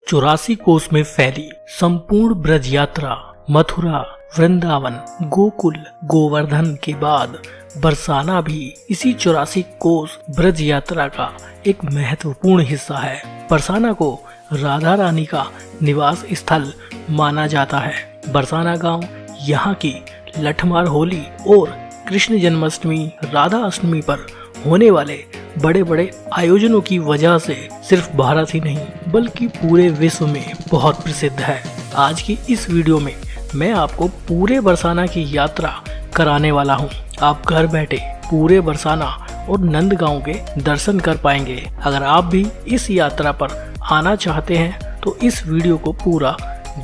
84 कोस में फैली संपूर्ण ब्रज यात्रा मथुरा, वृंदावन, गोकुल, गोवर्धन के बाद बरसाना भी इसी 84 कोस ब्रज यात्रा का एक महत्वपूर्ण हिस्सा है। बरसाना को राधा रानी का निवास स्थल माना जाता है। बरसाना गांव यहाँ की लठमार होली और कृष्ण जन्माष्टमी, राधा अष्टमी पर होने वाले बड़े बड़े आयोजनों की वजह से सिर्फ भारत ही नहीं बल्कि पूरे विश्व में बहुत प्रसिद्ध है। आज की इस वीडियो में मैं आपको पूरे बरसाना की यात्रा कराने वाला हूं। आप घर बैठे पूरे बरसाना और नंदगांव के दर्शन कर पाएंगे। अगर आप भी इस यात्रा पर आना चाहते हैं तो इस वीडियो को पूरा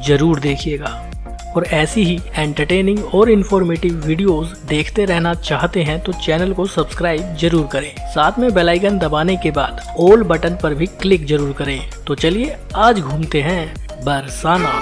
जरूर देखिएगा और ऐसी ही एंटरटेनिंग और इन्फॉर्मेटिव वीडियोस देखते रहना चाहते हैं तो चैनल को सब्सक्राइब जरूर करें। साथ में बेल आइकन दबाने के बाद ऑल बटन पर भी क्लिक जरूर करें। तो चलिए आज घूमते हैं बरसाना।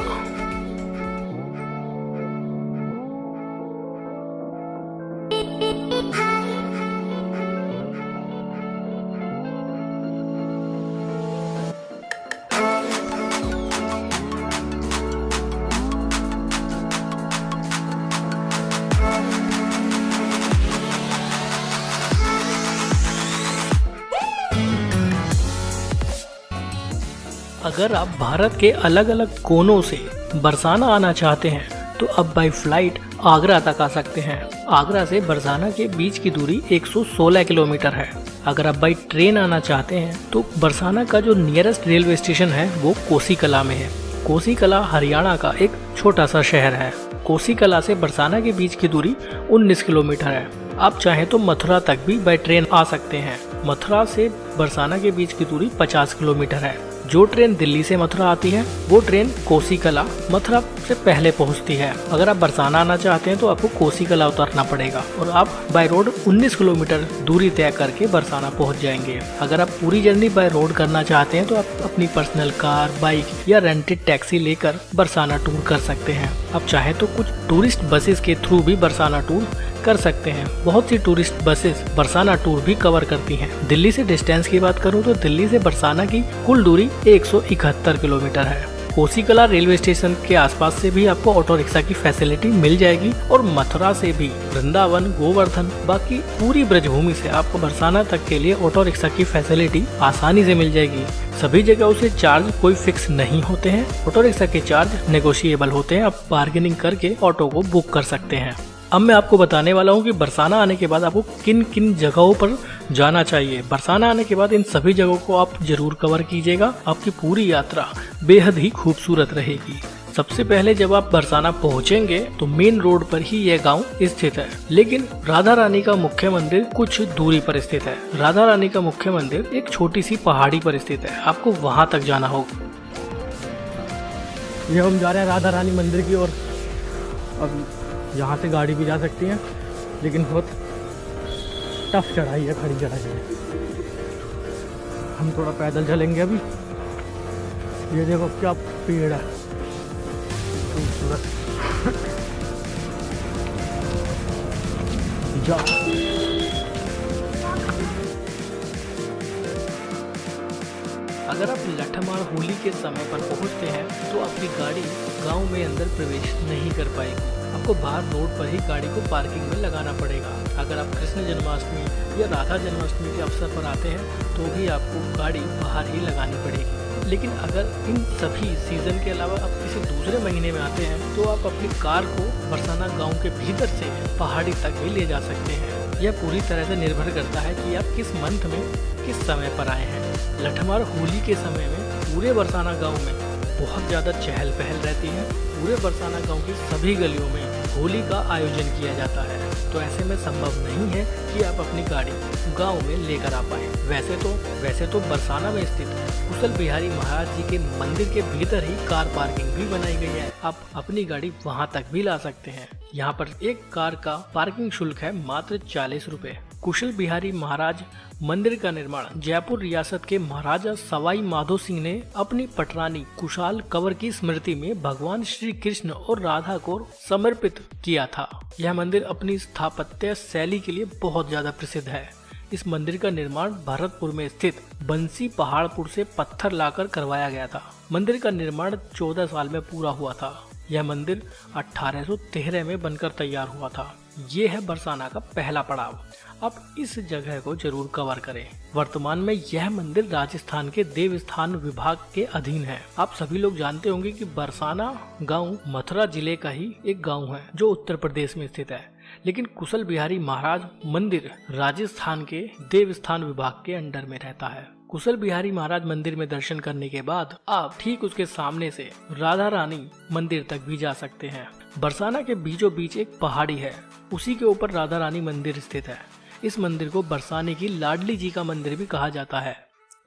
अगर आप भारत के अलग अलग कोनों से बरसाना आना चाहते हैं तो अब बाई फ्लाइट आगरा तक आ सकते हैं। आगरा से बरसाना के बीच की दूरी 116 किलोमीटर है। अगर आप बाई ट्रेन आना चाहते हैं तो बरसाना का जो नियरेस्ट रेलवे स्टेशन है वो कोसीकला में है। कोसीकला हरियाणा का एक छोटा सा शहर है। कोसीकला से बरसाना के बीच की दूरी 19 किलोमीटर है। आप चाहें तो मथुरा तक भी बाई ट्रेन आ सकते हैं। मथुरा से बरसाना के बीच की दूरी 50 किलोमीटर है। जो ट्रेन दिल्ली से मथुरा आती है वो ट्रेन कोसीकला मथुरा से पहले पहुंचती है। अगर आप बरसाना आना चाहते हैं तो आपको कोसीकला उतरना पड़ेगा और आप बाय रोड 19 किलोमीटर दूरी तय करके बरसाना पहुंच जाएंगे। अगर आप पूरी जर्नी बाय रोड करना चाहते हैं तो आप अपनी पर्सनल कार, बाइक या रेंटेड टैक्सी लेकर बरसाना टूर कर सकते हैं। आप चाहे तो कुछ टूरिस्ट बसेस के थ्रू भी बरसाना टूर कर सकते हैं। बहुत सी टूरिस्ट बसेस बरसाना टूर भी कवर करती हैं। दिल्ली से डिस्टेंस की बात करूं तो दिल्ली से बरसाना की कुल दूरी 171 किलोमीटर है। कोसीकला रेलवे स्टेशन के आसपास से भी आपको ऑटो रिक्शा की फैसिलिटी मिल जाएगी और मथुरा से भी वृंदावन, गोवर्धन, बाकी पूरी ब्रजभूमि से आपको बरसाना तक के लिए ऑटो रिक्शा की फैसिलिटी आसानी से मिल जाएगी। सभी जगहों से चार्ज कोई फिक्स नहीं होते हैं। ऑटो रिक्शा के चार्ज नेगोशिएबल होते हैं। आप बार्गेनिंग करके ऑटो को बुक कर सकते हैं। अब मैं आपको बताने वाला हूँ कि बरसाना आने के बाद आपको किन किन जगहों पर जाना चाहिए। बरसाना आने के बाद इन सभी जगहों को आप जरूर कवर कीजिएगा। आपकी पूरी यात्रा बेहद ही खूबसूरत रहेगी। सबसे पहले जब आप बरसाना पहुँचेंगे तो मेन रोड पर ही यह गांव स्थित है, लेकिन राधा रानी का मुख्य मंदिर कुछ दूरी पर स्थित है। राधा रानी का मुख्य मंदिर एक छोटी सी पहाड़ी पर स्थित है। आपको वहां तक जाना होगा। ये हम जा रहे हैं राधा रानी मंदिर की ओर। अब यहाँ से गाड़ी भी जा सकती है लेकिन बहुत टफ चढ़ाई है, खड़ी चढ़ाई है। हम थोड़ा पैदल चलेंगे अभी। ये देखो क्या पेड़ है, खूबसूरत। अगर आप लठमार होली के समय पर पहुंचते हैं तो आपकी गाड़ी गांव में अंदर प्रवेश नहीं कर पाएगी। आपको बाहर रोड पर ही गाड़ी को पार्किंग में लगाना पड़ेगा। अगर आप कृष्ण जन्माष्टमी या राधा जन्माष्टमी के अवसर पर आते हैं तो भी आपको गाड़ी बाहर ही लगानी पड़ेगी। लेकिन अगर इन सभी सीजन के अलावा आप किसी दूसरे महीने में आते हैं तो आप अपनी कार को बरसाना गांव के भीतर से पहाड़ी तक भी ले जा सकते हैं। यह पूरी तरह से निर्भर करता है कि आप किस मंथ में किस समय पर आए हैं। लठमार होली के समय में पूरे बरसाना गांव में बहुत ज़्यादा चहल पहल रहती है। पूरे बरसाना गांव की सभी गलियों में होली का आयोजन किया जाता है। तो ऐसे में संभव नहीं है कि आप अपनी गाड़ी गांव में लेकर आ पाए। वैसे तो बरसाना में स्थित कुशल बिहारी महाराज जी के मंदिर के भीतर ही कार पार्किंग भी बनाई गई है। आप अपनी गाड़ी वहां तक भी ला सकते हैं। यहाँ पर एक कार का पार्किंग शुल्क है मात्र 40 रुपए। कुशल बिहारी महाराज मंदिर का निर्माण जयपुर रियासत के महाराजा सवाई माधो सिंह ने अपनी पटरानी कुशाल कंवर की स्मृति में भगवान श्री कृष्ण और राधा को समर्पित किया था। यह मंदिर अपनी स्थापत्य शैली के लिए बहुत ज्यादा प्रसिद्ध है। इस मंदिर का निर्माण भरतपुर में स्थित बंसी पहाड़पुर से पत्थर लाकर करवाया गया था। मंदिर का निर्माण 14 साल में पूरा हुआ था। यह मंदिर 1813 में बनकर तैयार हुआ था। ये है बरसाना का पहला पड़ाव। आप इस जगह को जरूर कवर करें। वर्तमान में यह मंदिर राजस्थान के देवस्थान विभाग के अधीन है। आप सभी लोग जानते होंगे कि बरसाना गांव मथुरा जिले का ही एक गांव है जो उत्तर प्रदेश में स्थित है, लेकिन कुशल बिहारी महाराज मंदिर राजस्थान के देवस्थान विभाग के अंडर में रहता है। कुशल बिहारी महाराज मंदिर में दर्शन करने के बाद आप ठीक उसके सामने से राधा रानी मंदिर तक भी जा सकते हैं। बरसाना के बीचों बीच एक पहाड़ी है, उसी के ऊपर राधा रानी मंदिर स्थित है। इस मंदिर को बरसाने की लाडली जी का मंदिर भी कहा जाता है।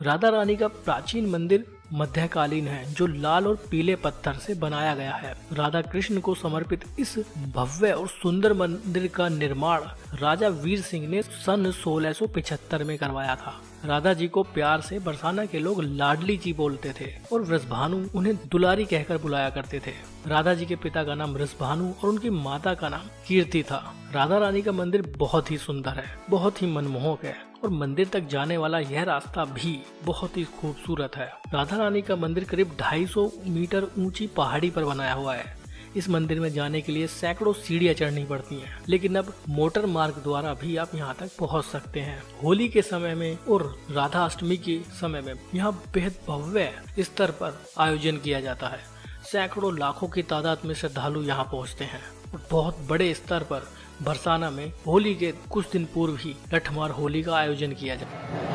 राधा रानी का प्राचीन मंदिर मध्यकालीन है जो लाल और पीले पत्थर से बनाया गया है। राधा कृष्ण को समर्पित इस भव्य और सुंदर मंदिर का निर्माण राजा वीर सिंह ने सन 1675 में करवाया था। राधा जी को प्यार से बरसाना के लोग लाडली जी बोलते थे और वृषभानु उन्हें दुलारी कहकर बुलाया करते थे। राधा जी के पिता का नाम वृषभानु और उनकी माता का नाम कीर्ति था। राधा रानी का मंदिर बहुत ही सुंदर है, बहुत ही मनमोहक है और मंदिर तक जाने वाला यह रास्ता भी बहुत ही खूबसूरत है। राधा रानी का मंदिर करीब 250 मीटर ऊंची पहाड़ी पर बनाया हुआ है। इस मंदिर में जाने के लिए सैकड़ों सीढ़ियां चढ़नी पड़ती हैं, लेकिन अब मोटर मार्ग द्वारा भी आप यहां तक पहुंच सकते हैं। होली के समय में और राधा अष्टमी के समय में यहां बेहद भव्य स्तर पर आयोजन किया जाता है। सैकड़ों लाखों की तादाद में श्रद्धालु यहां पहुंचते हैं और बहुत बड़े स्तर पर बरसाना में होली के कुछ दिन पूर्व ही लठमार होली का आयोजन किया जाता है।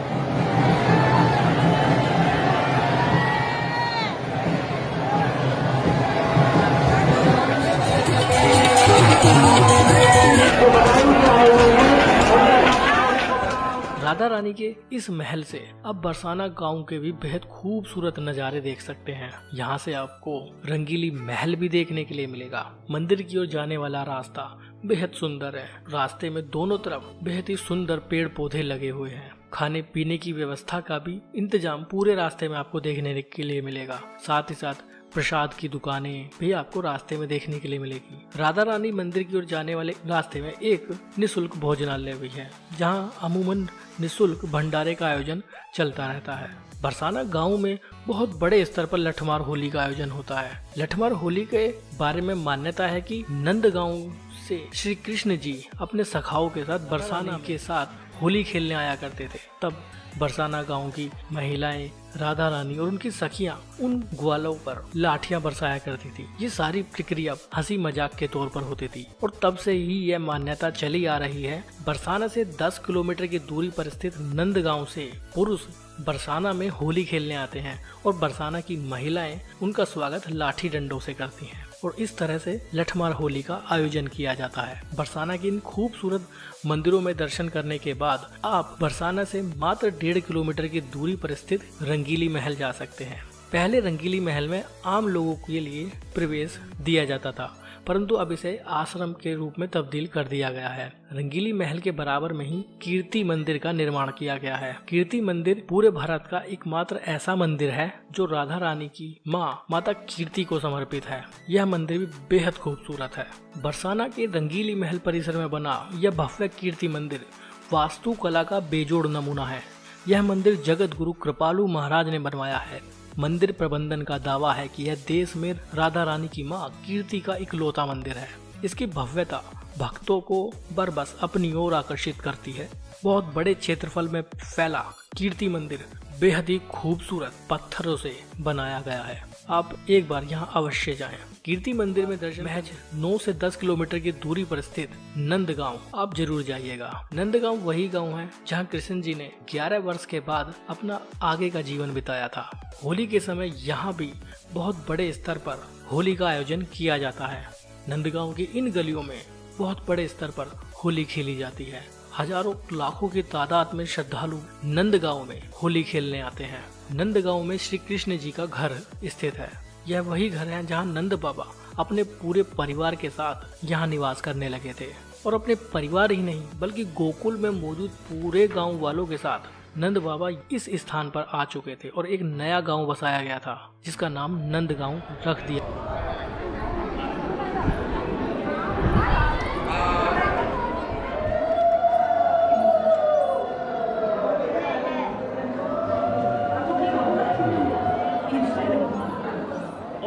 राधा रानी के इस महल से अब बरसाना गांव के भी बेहद खूबसूरत नज़ारे देख सकते हैं। यहाँ से आपको रंगीली महल भी देखने के लिए मिलेगा। मंदिर की ओर जाने वाला रास्ता बेहद सुंदर है। रास्ते में दोनों तरफ बेहद ही सुंदर पेड़ पौधे लगे हुए हैं। खाने पीने की व्यवस्था का भी इंतजाम पूरे रास्ते में आपको देखने के लिए मिलेगा। साथ ही साथ प्रसाद की दुकानें भी आपको रास्ते में देखने के लिए मिलेगी। राधा रानी मंदिर की ओर जाने वाले रास्ते में एक निःशुल्क भोजनालय भी है, जहां अमूमन निःशुल्क भंडारे का आयोजन चलता रहता है। बरसाना गांव में बहुत बड़े स्तर पर लठमार होली का आयोजन होता है। लठमार होली के बारे में मान्यता है कि नंद गांव से श्री कृष्ण जी अपने सखाओं के साथ बरसाना के साथ होली खेलने आया करते थे। तब बरसाना गांव की महिलाएं राधा रानी और उनकी सखियां उन ग्वालों पर लाठियां बरसाया करती थी। ये सारी प्रक्रिया हंसी मजाक के तौर पर होती थी और तब से ही यह मान्यता चली आ रही है। बरसाना से 10 किलोमीटर की दूरी पर स्थित नंद गांव से पुरुष बरसाना में होली खेलने आते हैं और बरसाना की महिलाएं उनका स्वागत लाठी डंडों से करती हैं और इस तरह से लठमार होली का आयोजन किया जाता है। बरसाना के इन खूबसूरत मंदिरों में दर्शन करने के बाद आप बरसाना से मात्र 1.5 किलोमीटर की दूरी पर स्थित रंगीली महल जा सकते हैं। पहले रंगीली महल में आम लोगों के लिए प्रवेश दिया जाता था, परंतु अब इसे आश्रम के रूप में तब्दील कर दिया गया है। रंगीली महल के बराबर में ही कीर्ति मंदिर का निर्माण किया गया है। कीर्ति मंदिर पूरे भारत का एकमात्र ऐसा मंदिर है जो राधा रानी की माता कीर्ति को समर्पित है। यह मंदिर भी बेहद खूबसूरत है। बरसाना के रंगीली महल परिसर में बना यह भव्य कीर्ति मंदिर वास्तुकला का बेजोड़ नमूना है। यह मंदिर जगत गुरु कृपालु महाराज ने बनवाया है। मंदिर प्रबंधन का दावा है कि यह देश में राधा रानी की मां कीर्ति का इकलौता मंदिर है। इसकी भव्यता भक्तों को बरबस अपनी ओर आकर्षित करती है। बहुत बड़े क्षेत्रफल में फैला कीर्ति मंदिर बेहद ही खूबसूरत पत्थरों से बनाया गया है। आप एक बार यहां अवश्य जाएं। कीर्ति मंदिर में दर्शन महज 9 से 10 किलोमीटर की दूरी पर स्थित नंदगांव आप जरूर जाइएगा। नंदगांव वही गांव है जहां कृष्ण जी ने 11 वर्ष के बाद अपना आगे का जीवन बिताया था। होली के समय यहाँ भी बहुत बड़े स्तर पर होली का आयोजन किया जाता है। नंदगांव की इन गलियों में बहुत बड़े स्तर पर होली खेली जाती है। हजारों लाखों की तादाद में श्रद्धालु नंदगांव में होली खेलने आते हैं। नंदगांव में श्री कृष्ण जी का घर स्थित है। यह वही घर है जहां नंद बाबा अपने पूरे परिवार के साथ यहां निवास करने लगे थे और अपने परिवार ही नहीं बल्कि गोकुल में मौजूद पूरे गांव वालों के साथ नंद बाबा इस स्थान पर आ चुके थे और एक नया गांव बसाया गया था जिसका नाम नंदगांव रख दिया।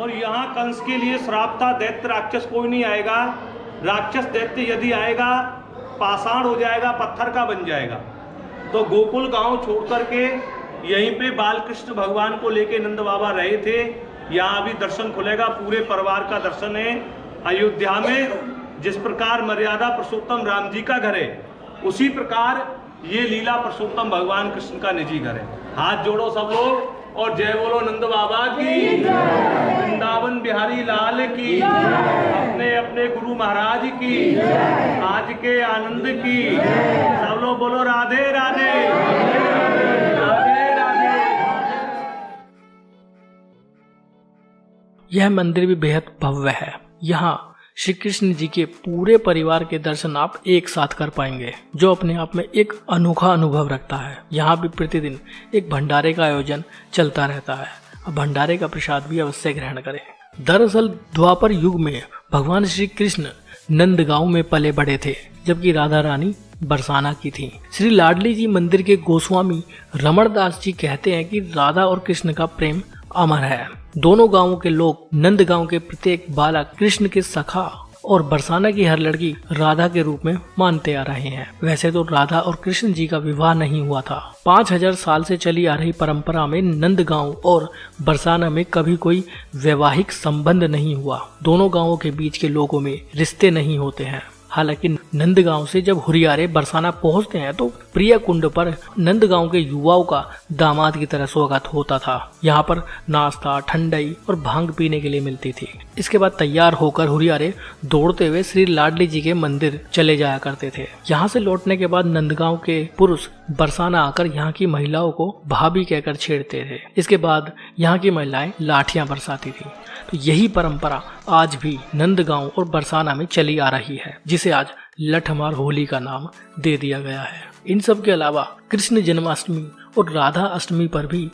और यहाँ कंस के लिए श्राप था, दैत्य राक्षस कोई नहीं आएगा। राक्षस दैत्य यदि आएगा पाषाण हो जाएगा, पत्थर का बन जाएगा। तो गोकुल गांव छोड़ करके यहीं पे बालकृष्ण भगवान को लेके नंद बाबा रहे थे। यहाँ अभी दर्शन खुलेगा, पूरे परिवार का दर्शन है। अयोध्या में जिस प्रकार मर्यादा पुरुषोत्तम राम जी का घर है, उसी प्रकार ये लीला पुरुषोत्तम भगवान कृष्ण का निजी घर है। हाथ जोड़ो सब लोग और जय बोलो नंद बाबा की, वृंदावन बिहारी लाल की, अपने अपने गुरु महाराज की, आज के आनंद की। सब लोग बोलो राधे राधे, राधे राधे। यह मंदिर भी बेहद भव्य है। यहाँ श्री कृष्ण जी के पूरे परिवार के दर्शन आप एक साथ कर पाएंगे, जो अपने आप में एक अनोखा अनुभव रखता है। यहाँ भी प्रतिदिन एक भंडारे का आयोजन चलता रहता है। अब भंडारे का प्रसाद भी अवश्य ग्रहण करें। दरअसल द्वापर युग में भगवान श्री कृष्ण नंदगांव में पले बड़े थे, जबकि राधा रानी बरसाना की थी। श्री लाडली जी मंदिर के गोस्वामी रमणदास जी कहते हैं कि राधा और कृष्ण का प्रेम अमर है। दोनों गांवों के लोग नंदगांव के प्रत्येक बालक कृष्ण के सखा और बरसाना की हर लड़की राधा के रूप में मानते आ रहे हैं। वैसे तो राधा और कृष्ण जी का विवाह नहीं हुआ था। 5000 साल से चली आ रही परंपरा में नंदगांव और बरसाना में कभी कोई वैवाहिक संबंध नहीं हुआ। दोनों गांवों के बीच के लोगों में रिश्ते नहीं होते हैं। हालांकि नंदगांव से जब हुरियारे बरसाना पहुंचते हैं तो प्रिया कुंड पर नंदगांव के युवाओं का दामाद की तरह स्वागत होता था। यहाँ पर नाश्ता, ठंडाई और भांग पीने के लिए मिलती थी। इसके बाद तैयार होकर हुरियारे दौड़ते हुए श्री लाडली जी के मंदिर चले जाया करते थे। यहाँ से लौटने के बाद नंदगांव के पुरुष बरसाना आकर यहाँ की महिलाओं को भाभी कहकर छेड़ते थे। इसके बाद यहाँ की महिलाएं लाठियां बरसाती थी। तो यही परंपरा आज भी नंदगांव और बरसाना में चली आ रही है, जिसे आज लठमार होली का नाम दे दिया गया है। इन सब के अलावा कृष्ण जन्माष्टमी और राधा अष्टमी पर भी